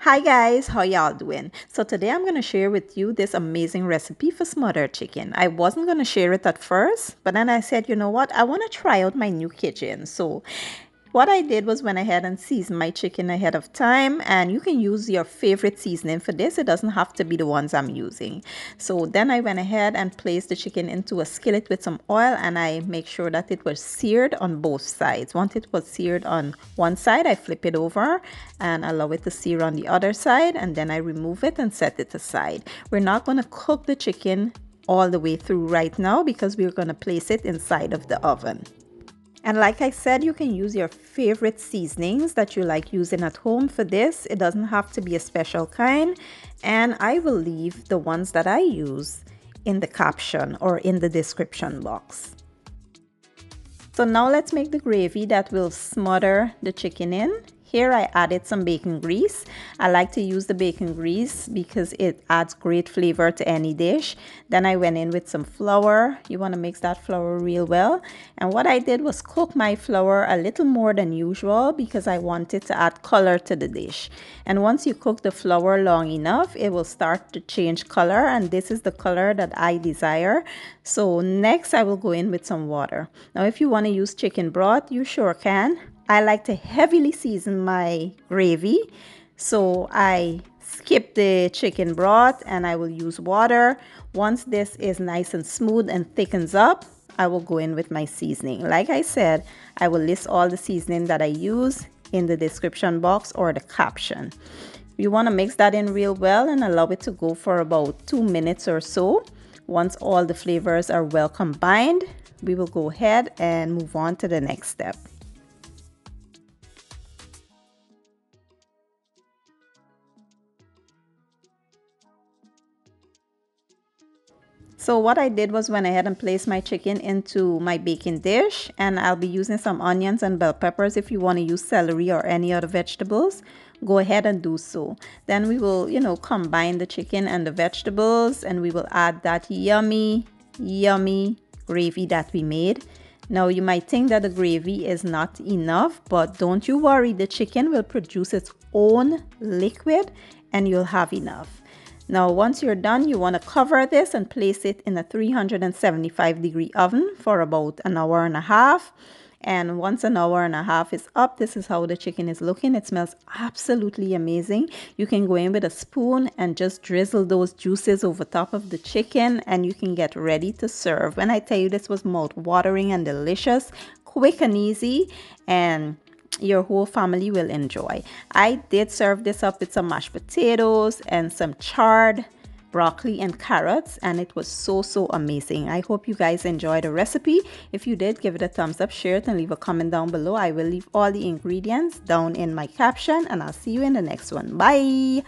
Hi guys, how y'all doing? So today I'm going to share with you this amazing recipe for smothered chicken. I wasn't going to share it at first, but then I said, you know what? I want to try out my new kitchen. So what I did was went ahead and seasoned my chicken ahead of time, and you can use your favorite seasoning for this. It doesn't have to be the ones I'm using. So then I went ahead and placed the chicken into a skillet with some oil, and I make sure that it was seared on both sides. Once it was seared on one side, I flip it over and allow it to sear on the other side, and then I remove it and set it aside. We're not going to cook the chicken all the way through right now because we're going to place it inside of the oven. And like I said, you can use your favorite seasonings that you like using at home for this. It doesn't have to be a special kind. And I will leave the ones that I use in the caption or in the description box. So now let's make the gravy that will smother the chicken in. Here I added some bacon grease. I like to use the bacon grease because it adds great flavor to any dish. Then I went in with some flour. You want to mix that flour real well. And what I did was cook my flour a little more than usual because I wanted to add color to the dish. And once you cook the flour long enough, it will start to change color, and this is the color that I desire. So next I will go in with some water. Now if you want to use chicken broth, you sure can. I like to heavily season my gravy, so I skip the chicken broth and I will use water. Once this is nice and smooth and thickens up, I will go in with my seasoning. Like I said, I will list all the seasoning that I use in the description box or the caption. You want to mix that in real well and allow it to go for about 2 minutes or so. Once all the flavors are well combined, we will go ahead and move on to the next step. So what I did was went ahead and placed my chicken into my baking dish, and I'll be using some onions and bell peppers. If you want to use celery or any other vegetables, go ahead and do so. Then we will, combine the chicken and the vegetables, and we will add that yummy gravy that we made. Now you might think that the gravy is not enough, but don't you worry, the chicken will produce its own liquid and you'll have enough. Now once you're done, you want to cover this and place it in a 375-degree oven for about an hour and a half. And once an hour and a half is up, this is how the chicken is looking. It smells absolutely amazing. You can go in with a spoon and just drizzle those juices over top of the chicken, and you can get ready to serve. When I tell you this was mouth-watering and delicious, quick and easy, and your whole family will enjoy. I did serve this up with some mashed potatoes and some charred broccoli and carrots, and it was so amazing. I hope you guys enjoyed the recipe. If you did, give it a thumbs up, share it, and leave a comment down below. I will leave all the ingredients down in my caption, and I'll see you in the next one. Bye.